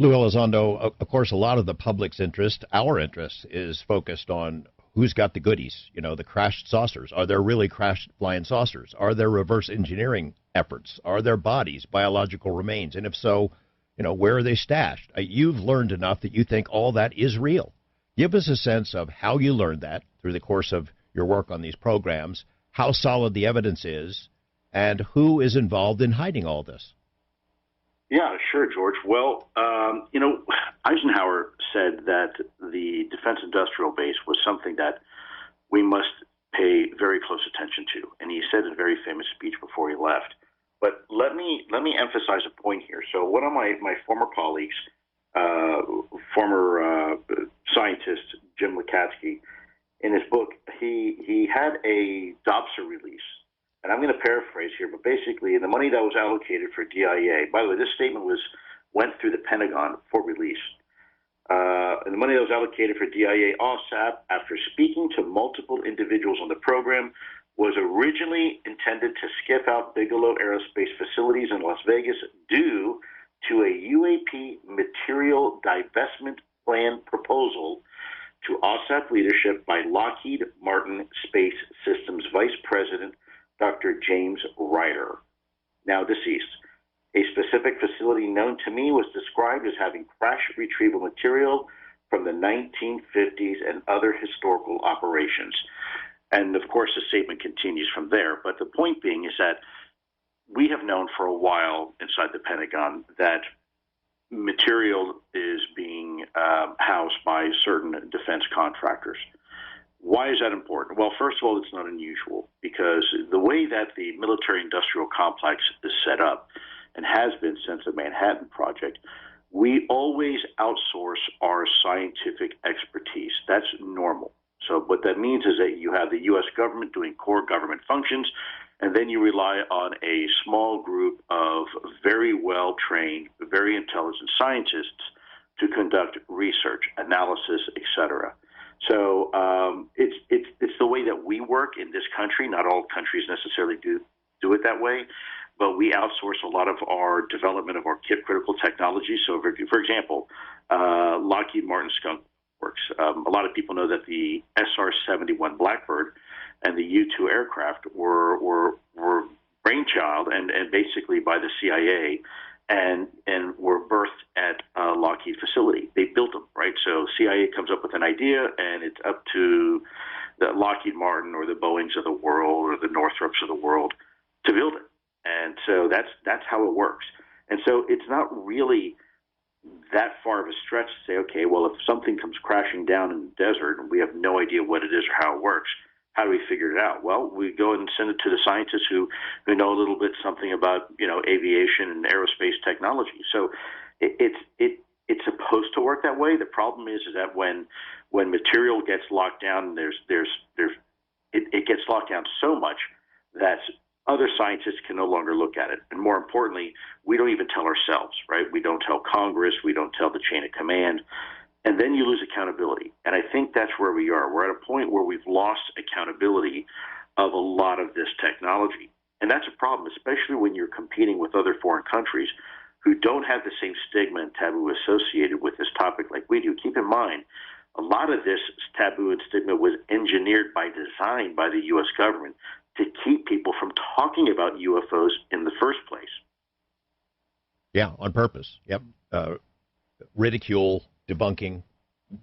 Lue Elizondo, of course, a lot of the public's interest, our interest, is focused on who's got the goodies, the crashed saucers. Are there really crashed flying saucers? Are there reverse engineering efforts? Are there bodies, biological remains? And if so, where are they stashed? You've learned enough that you think all that is real. Give us a sense of how you learned that through the course of your work on these programs, how solid the evidence is, and who is involved in hiding all this. Yeah, sure, George. Well, Eisenhower said that the defense industrial base was something that we must pay very close attention to, and he said in a very famous speech before he left. But let me emphasize a point here. So one of my former colleagues, former scientist Jim Lukatsky, in his book, he had a DOPSA release. And I'm going to paraphrase here, but basically the money that was allocated for DIA, by the way, this statement went through the Pentagon for release. And the money that was allocated for DIA OSAP, after speaking to multiple individuals on the program, was originally intended to skip out Bigelow Aerospace facilities in Las Vegas due to a UAP material divestment plan proposal to OSAP leadership by Lockheed Martin Space Systems Vice President Dr. James Ryder, now deceased. A specific facility known to me was described as having crash retrieval material from the 1950s and other historical operations. And of course, the statement continues from there. But the point being is that we have known for a while inside the Pentagon that material is being housed by certain defense contractors. Why is that important? Well, first of all, it's not unusual because the way that the military-industrial complex is set up and has been since the Manhattan Project, we always outsource our scientific expertise. That's normal. So what that means is that you have the U.S. government doing core government functions, and then you rely on a small group of very well-trained, very intelligent scientists to conduct research, analysis, etc. So it's the way that we work in this country. Not all countries necessarily do it that way, but we outsource a lot of our development of our critical technology. So, for example, Lockheed Martin Skunk Works. A lot of people know that the SR-71 Blackbird and the U-2 aircraft were brainchild and basically by the CIA. And were birthed at a Lockheed facility. They built them, right? So CIA comes up with an idea, and it's up to the Lockheed Martin or the Boeings of the world or the Northrops of the world to build it. And so that's how it works. And so it's not really that far of a stretch to say, okay, well, if something comes crashing down in the desert and we have no idea what it is or how it works, how do we figure it out? Well, we go and send it to the scientists who know a little bit something about, aviation and aerospace technology. So it's supposed to work that way. The problem is that when material gets locked down, it gets locked down so much that other scientists can no longer look at it. And more importantly, we don't even tell ourselves, right? We don't tell Congress. We don't tell the chain of command. And then you lose accountability. And I think that's where we are. We're at a point where we've lost accountability of a lot of this technology. And that's a problem, especially when you're competing with other foreign countries who don't have the same stigma and taboo associated with this topic like we do. Keep in mind, a lot of this taboo and stigma was engineered by design by the U.S. government to keep people from talking about UFOs in the first place. Yeah, on purpose. Yep. Ridicule, debunking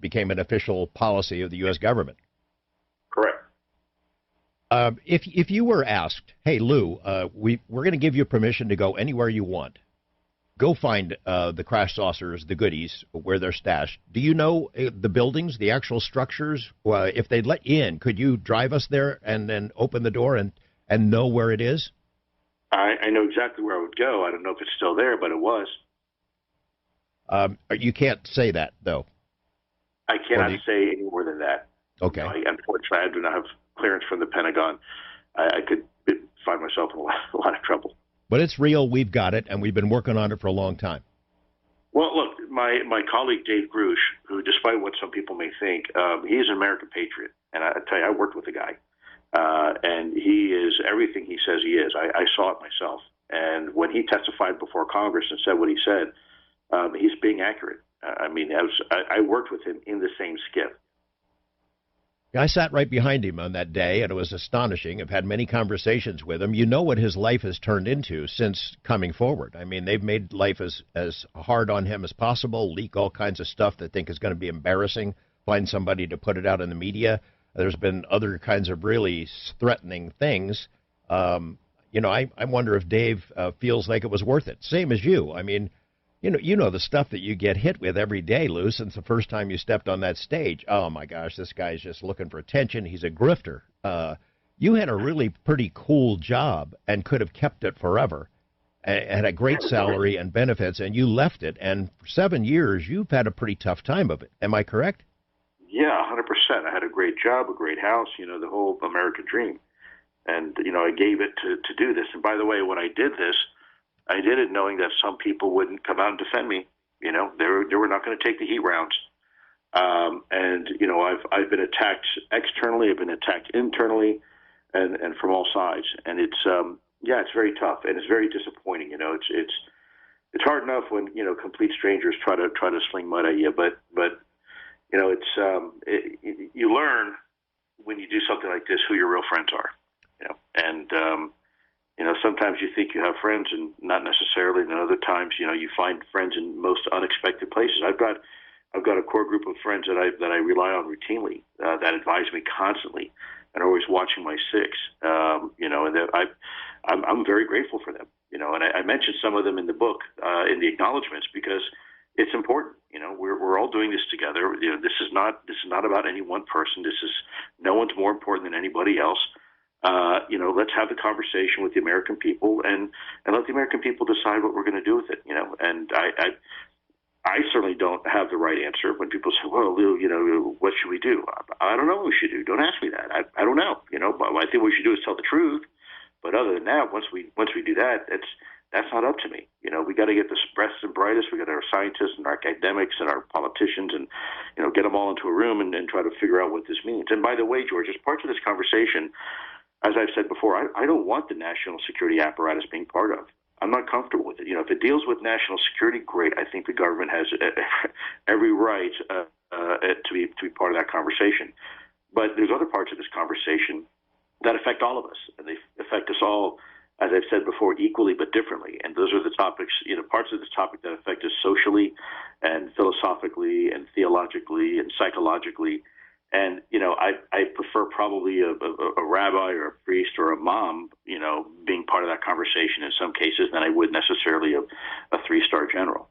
became an official policy of the U.S. government. Correct. If you were asked, hey, Lou, we're going to give you permission to go anywhere you want. Go find the crash saucers, the goodies, where they're stashed. Do you know the buildings, the actual structures? If they'd let you in, could you drive us there and then open the door and know where it is? I know exactly where I would go. I don't know if it's still there, but it was. You can't say that, though. I cannot say any more than that. Okay. Unfortunately, I do not have clearance from the Pentagon. I could find myself in a lot of trouble. But it's real. We've got it, and we've been working on it for a long time. Well, look, my colleague Dave Grush, who, despite what some people may think, he is an American patriot. And I tell you, I worked with the guy. And he is everything he says he is. I saw it myself. And when he testified before Congress and said what he said, He's being accurate. I mean, I worked with him in the same skiff. I sat right behind him on that day, and it was astonishing. I've had many conversations with him. You know what his life has turned into since coming forward. I mean, they've made life as hard on him as possible, leak all kinds of stuff they think is going to be embarrassing, find somebody to put it out in the media. There's been other kinds of really threatening things. I wonder if Dave feels like it was worth it. Same as you. I mean, you know the stuff that you get hit with every day, Lou, since the first time you stepped on that stage. Oh, my gosh, this guy's just looking for attention. He's a grifter. You had a really pretty cool job and could have kept it forever, and had a great salary and benefits, and you left it. And for 7 years, you've had a pretty tough time of it. Am I correct? Yeah, 100%. I had a great job, a great house, the whole American dream. And, I gave it to do this. And by the way, when I did this, I did it knowing that some people wouldn't come out and defend me. They were not going to take the heat rounds. I've been attacked externally, I've been attacked internally, and from all sides. And it's very tough, and it's very disappointing. It's hard enough when complete strangers try to sling mud at you, but you learn when you do something like this who your real friends are. Sometimes you think you have friends and not necessarily, and other times, you find friends in most unexpected places. I've got a core group of friends that I rely on routinely, that advise me constantly and are always watching my six, and that I'm very grateful for them, and I mentioned some of them in the book, in the acknowledgments, because it's important. We're all doing this together. This is not about any one person. No one's more important than anybody else. Let's have the conversation with the American people and let the American people decide what we're going to do with it. And I certainly don't have the right answer when people say, well, Lou, what should we do? I don't know what we should do. Don't ask me that. I don't know. But what I think we should do is tell the truth. But other than that, once we do that, that's not up to me. We got to get the best and brightest. We got our scientists and our academics and our politicians, and get them all into a room and try to figure out what this means. And by the way, George, as part of this conversation, as I've said before, I don't want the national security apparatus being part of. I'm not comfortable with it. If it deals with national security, great. I think the government has every right to be part of that conversation. But there's other parts of this conversation that affect all of us, and they affect us all, as I've said before, equally but differently. And those are the topics, parts of this topic that affect us socially and philosophically and theologically and psychologically. And, I prefer probably a rabbi or a priest or a mom, being part of that conversation in some cases than I would necessarily a three-star general.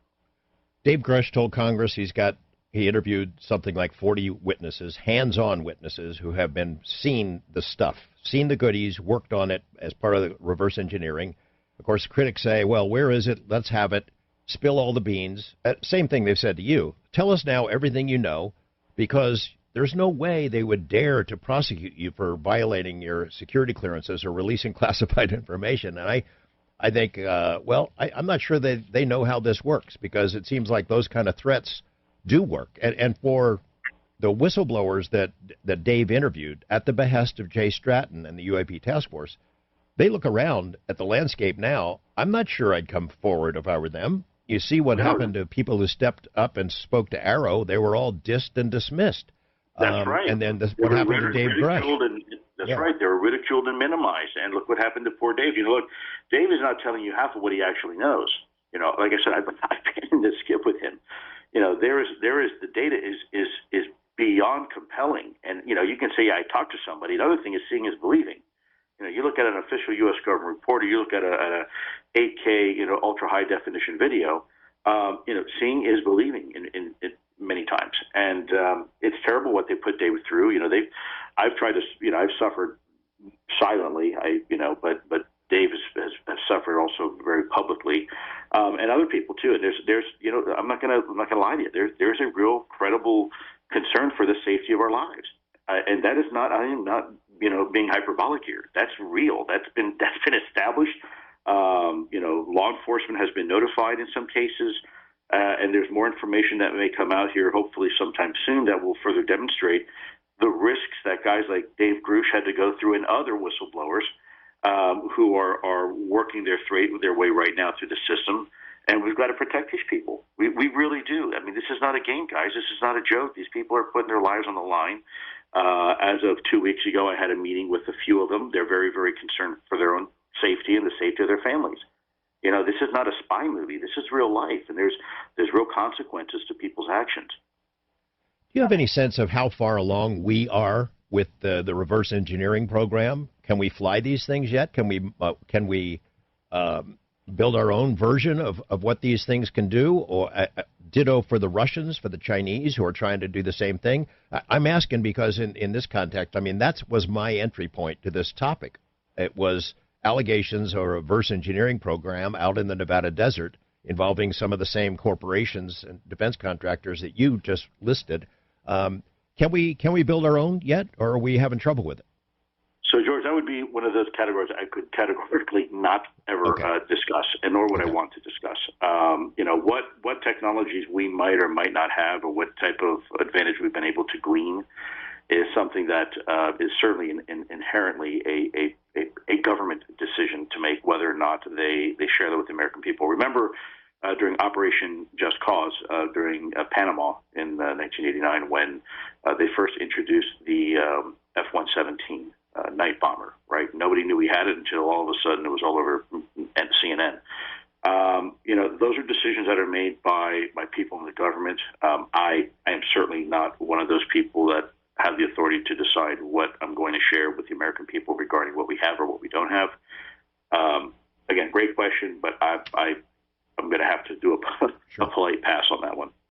Dave Grush told Congress he interviewed something like 40 witnesses, hands-on witnesses who have seen the stuff, seen the goodies, worked on it as part of the reverse engineering. Of course, critics say, well, where is it? Let's have it. Spill all the beans. Same thing they've said to you. Tell us now everything you know, because there's no way they would dare to prosecute you for violating your security clearances or releasing classified information. And I think, I'm not sure they know how this works, because it seems like those kind of threats do work. And for the whistleblowers that Dave interviewed at the behest of Jay Stratton and the UAP task force, they look around at the landscape now. I'm not sure I'd come forward if I were them. You see what happened to people who stepped up and spoke to Arrow. They were all dissed and dismissed. That's right. And then what happened to Dave Grush? That's right. They were ridiculed and minimized. And look what happened to poor Dave. Look, Dave is not telling you half of what he actually knows. Like I said, I've been in this skip with him. There is the data is beyond compelling. And you can say, I talked to somebody. Another thing is seeing is believing. You look at an official U.S. government report, or you look at a 8K, ultra high definition video. Seeing is believing in many times, and it's terrible what they put David through. I've tried to, I've suffered silently. But Dave has suffered also very publicly, and other people too. And there's I'm not gonna lie to you. There's a real credible concern for the safety of our lives, and that is not. I am not being hyperbolic here. That's real. That's been established. Law enforcement has been notified in some cases. And there's more information that may come out here, hopefully sometime soon, that will further demonstrate the risks that guys like Dave Grush had to go through, and other whistleblowers who are working their way right now through the system. And we've got to protect these people. We really do. I mean, this is not a game, guys. This is not a joke. These people are putting their lives on the line. As of 2 weeks ago, I had a meeting with a few of them. They're very, very concerned for their own safety and the safety of their families. You know, this is not a spy movie. This is real life, and there's real consequences to people's actions. Do you have any sense of how far along we are with the reverse engineering program? Can we fly these things yet? Can we build our own version of what these things can do? Or ditto for the Russians, for the Chinese who are trying to do the same thing? I'm asking because in this context, I mean, that was my entry point to this topic. It was allegations of a reverse engineering program out in the Nevada desert involving some of the same corporations and defense contractors that you just listed. Can we build our own yet, or are we having trouble with it? So, George, that would be one of those categories I could categorically not ever discuss, and nor would I want to discuss. You know, what technologies we might or might not have, or what type of advantage we've been able to glean, is something that is certainly inherently a government decision to make, whether or not they share that with the American people. Remember, during Operation Just Cause, during Panama in 1989, when they first introduced the F-117 night bomber, right? Nobody knew we had it until all of a sudden it was all over CNN. You know, those are decisions that are made by people in the government. I am certainly not one of those people that have the authority to decide what I'm going to share with the American people regarding what we have or what we don't have. Again, great question, but I'm going to have to do a polite pass on that one.